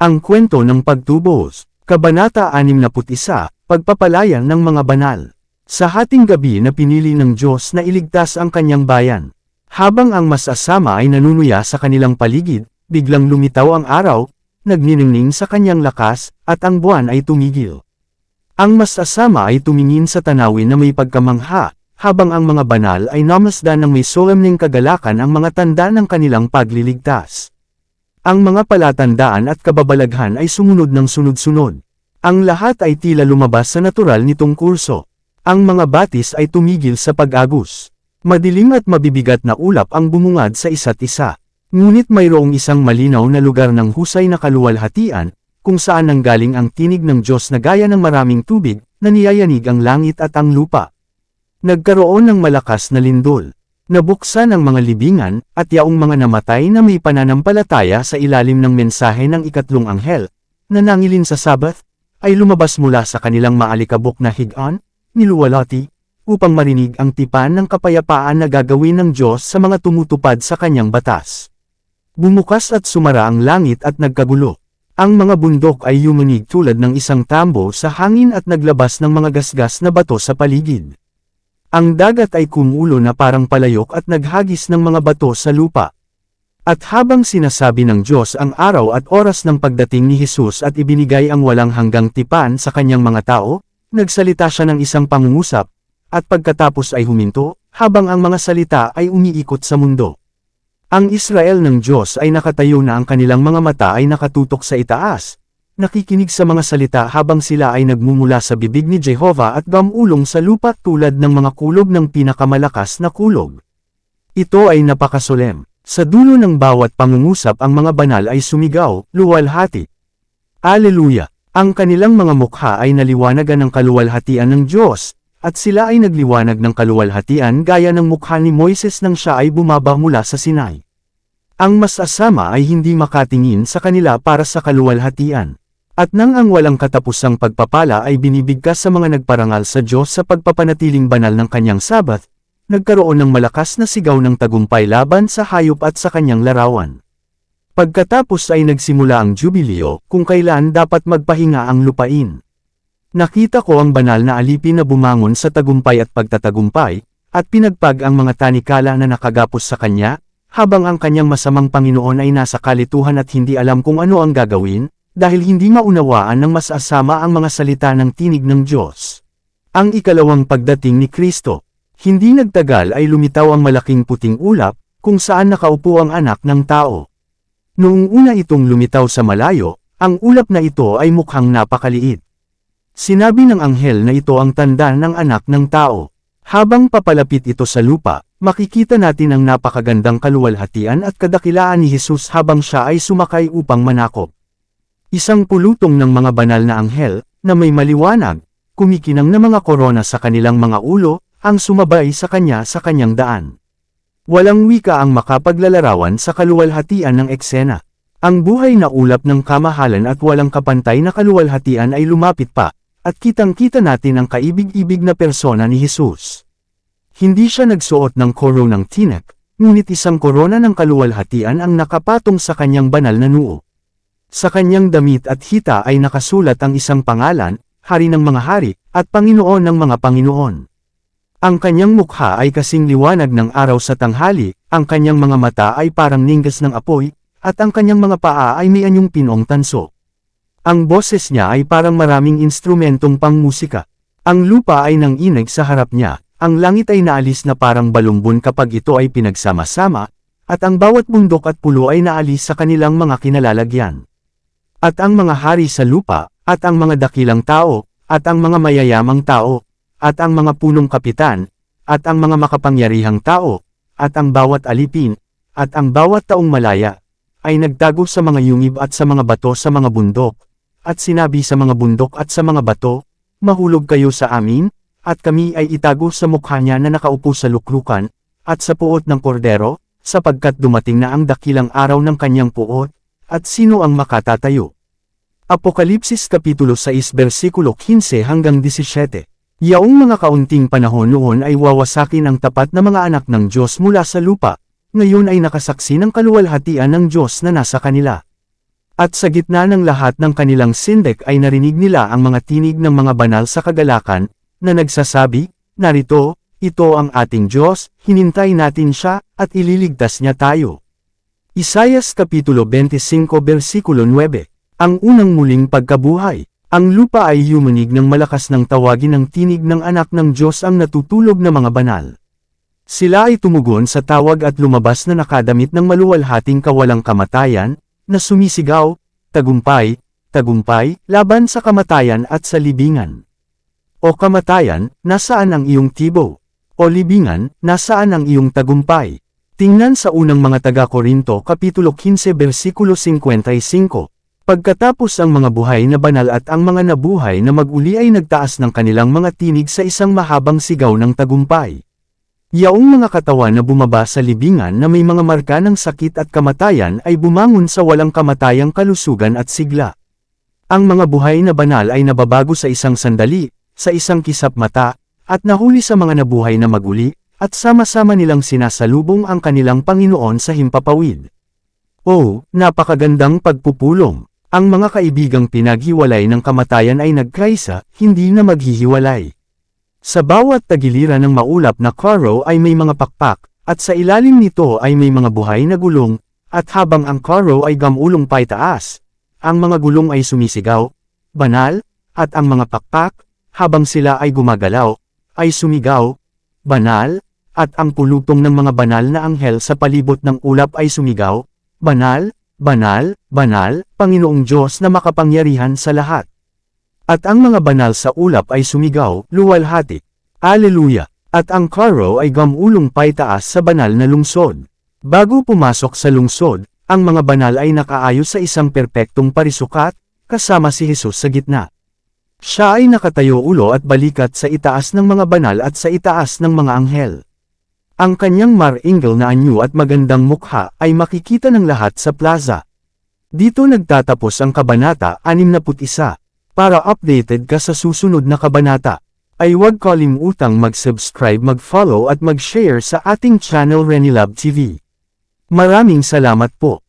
Ang kwento ng pagtubos, Kabanata 61, Pagpapalayan ng mga banal. Sa hating gabi na pinili ng Diyos na iligtas ang kanyang bayan. Habang ang masasama ay nanunuya sa kanilang paligid, biglang lumitaw ang araw, nagniningning sa kanyang lakas, at ang buwan ay tumigil. Ang masasama ay tumingin sa tanawin na may pagkamangha, habang ang mga banal ay namasdan ng may solemneng kagalakan ang mga tanda ng kanilang pagliligtas. Ang mga palatandaan at kababalaghan ay sumunod ng sunod-sunod. Ang lahat ay tila lumabas sa natural nitong kurso. Ang mga batis ay tumigil sa pag-agos. Madilim at mabibigat na ulap ang bumungad sa isa't isa. Ngunit mayroong isang malinaw na lugar ng husay na kaluwalhatian, kung saan nanggaling ang tinig ng Diyos na gaya ng maraming tubig, na niyayanig ang langit at ang lupa. Nagkaroon ng malakas na lindol. Nabuksan ang mga libingan, at yaong mga namatay na may pananampalataya sa ilalim ng mensahe ng ikatlong anghel, na nangilin sa Sabath, ay lumabas mula sa kanilang maalikabok na higaan, niluwalhati, upang marinig ang tipan ng kapayapaan na gagawin ng Diyos sa mga tumutupad sa kanyang batas. Bumukas at sumara ang langit at nagkagulo. Ang mga bundok ay yumanig tulad ng isang tambo sa hangin at naglabas ng mga gasgas na bato sa paligid. Ang dagat ay kumulo na parang palayok at naghagis ng mga bato sa lupa. At habang sinasabi ng Diyos ang araw at oras ng pagdating ni Jesus at ibinigay ang walang hanggang tipan sa kanyang mga tao, nagsalita siya ng isang pangungusap, at pagkatapos ay huminto, habang ang mga salita ay umiikot sa mundo. Ang Israel ng Diyos ay nakatayo na ang kanilang mga mata ay nakatutok sa itaas, nakikinig sa mga salita habang sila ay nagmumula sa bibig ni Jehovah at gamulong sa lupa tulad ng mga kulog ng pinakamalakas na kulog. Ito ay napakasolem. Sa dulo ng bawat pangungusap ang mga banal ay sumigaw, luwalhati. Aleluya! Ang kanilang mga mukha ay naliwanagan ng kaluwalhatian ng Diyos, at sila ay nagliwanag ng kaluwalhatian gaya ng mukha ni Moises nang siya ay bumaba mula sa Sinai. Ang masasama ay hindi makatingin sa kanila para sa kaluwalhatian. At nang ang walang katapusang pagpapala ay binibigkas sa mga nagparangal sa Diyos sa pagpapanatiling banal ng kanyang Sabath, nagkaroon ng malakas na sigaw ng tagumpay laban sa hayop at sa kanyang larawan. Pagkatapos ay nagsimula ang Jubileo, kung kailan dapat magpahinga ang lupain. Nakita ko ang banal na alipin na bumangon sa tagumpay at pagtatagumpay, at pinagpag ang mga tanikala na nakagapos sa kanya, habang ang kanyang masamang Panginoon ay nasa kalituhan at hindi alam kung ano ang gagawin, dahil hindi maunawaan ng masasama ang mga salita ng tinig ng Diyos. Ang ikalawang pagdating ni Kristo. Hindi nagtagal ay lumitaw ang malaking puting ulap, kung saan nakaupo ang anak ng tao. Noong una itong lumitaw sa malayo, ang ulap na ito ay mukhang napakaliit. Sinabi ng anghel na ito ang tanda ng anak ng tao. Habang papalapit ito sa lupa, makikita natin ang napakagandang kaluwalhatian at kadakilaan ni Jesus habang siya ay sumakay upang manakop. Isang pulutong ng mga banal na anghel, na may maliwanag, kumikinang na mga korona sa kanilang mga ulo, ang sumabay sa kanya sa kanyang daan. Walang wika ang makapaglalarawan sa kaluwalhatian ng eksena. Ang buhay na ulap ng kamahalan at walang kapantay na kaluwalhatian ay lumapit pa, at kitang-kita natin ang kaibig-ibig na persona ni Jesus. Hindi siya nagsuot ng koronang tinek, ngunit isang korona ng kaluwalhatian ang nakapatong sa kanyang banal na noo. Sa kanyang damit at hita ay nakasulat ang isang pangalan, Hari ng mga hari, at Panginoon ng mga Panginoon. Ang kanyang mukha ay kasing liwanag ng araw sa tanghali, ang kanyang mga mata ay parang ninggas ng apoy, at ang kanyang mga paa ay may anyong pinong tanso. Ang boses niya ay parang maraming instrumentong pangmusika. Ang lupa ay nanginig sa harap niya, ang langit ay naalis na parang balumbon kapag ito ay pinagsama-sama, at ang bawat bundok at pulo ay naalis sa kanilang mga kinalalagyan. At ang mga hari sa lupa, at ang mga dakilang tao, at ang mga mayayamang tao, at ang mga punong kapitan, at ang mga makapangyarihang tao, at ang bawat alipin, at ang bawat taong malaya, ay nagtago sa mga yungib at sa mga bato sa mga bundok, at sinabi sa mga bundok at sa mga bato, mahulog kayo sa amin, at kami ay itago sa mukha niya na nakaupo sa luklukan, at sa puot ng kordero, sapagkat dumating na ang dakilang araw ng kanyang puot, at sino ang makatatayo? Apokalipsis Kapitulo 6 versikulo 15 hanggang 17. Yaong mga kaunting panahon noon ay wawasakin ang tapat na mga anak ng Diyos mula sa lupa, ngayon ay nakasaksi ng kaluwalhatian ng Diyos na nasa kanila. At sa gitna ng lahat ng kanilang sindek ay narinig nila ang mga tinig ng mga banal sa kagalakan, na nagsasabi, "Narito, ito ang ating Diyos, hinintay natin siya, at ililigtas niya tayo." Isaias Kapitulo 25 versikulo 9. Ang unang muling pagkabuhay. Ang lupa ay yumunig ng malakas ng tawagin ng tinig ng anak ng Diyos ang natutulog na mga banal. Sila ay tumugon sa tawag at lumabas na nakadamit ng maluwalhating kawalang kamatayan, na sumisigaw, "Tagumpay, tagumpay, laban sa kamatayan at sa libingan." O kamatayan, nasaan ang iyong tibo? O libingan, nasaan ang iyong tagumpay? Tingnan sa unang mga taga-Korinto Kapitulo 15 versikulo 55. Pagkatapos ang mga buhay na banal at ang mga nabuhay na mag-uli ay nagtaas ng kanilang mga tinig sa isang mahabang sigaw ng tagumpay. Yaong mga katawan na bumaba sa libingan na may mga marka ng sakit at kamatayan ay bumangon sa walang kamatayang kalusugan at sigla. Ang mga buhay na banal ay nababago sa isang sandali, sa isang kisap mata, at nahuli sa mga nabuhay na mag-uli, at sama-sama nilang sinasalubong ang kanilang Panginoon sa himpapawid. Oh, napakagandang pagpupulong! Ang mga kaibigang pinaghiwalay ng kamatayan ay nagkaisa, hindi na maghihiwalay. Sa bawat tagiliran ng maulap na karo ay may mga pakpak, at sa ilalim nito ay may mga buhay na gulong, at habang ang karo ay gamulong paitaas, ang mga gulong ay sumisigaw, "Banal," at ang mga pakpak, habang sila ay gumagalaw, ay sumigaw, "Banal," at ang pulutong ng mga banal na anghel sa palibot ng ulap ay sumigaw, "Banal, banal, banal, Panginoong Diyos na makapangyarihan sa lahat." At ang mga banal sa ulap ay sumigaw, "Luwalhati, Alleluia!" At ang karo ay gamulong paitaas sa banal na lungsod. Bago pumasok sa lungsod, ang mga banal ay nakaayos sa isang perpektong parisukat, kasama si Jesus sa gitna. Siya ay nakatayo ulo at balikat sa itaas ng mga banal at sa itaas ng mga anghel. Ang kanyang maringal na anyo at magandang mukha ay makikita ng lahat sa plaza. Dito nagtatapos ang Kabanata 61. Para updated ka sa susunod na kabanata, ay huwag kalimutang mag-subscribe, mag-follow at mag-share sa ating channel Renilab TV. Maraming salamat po.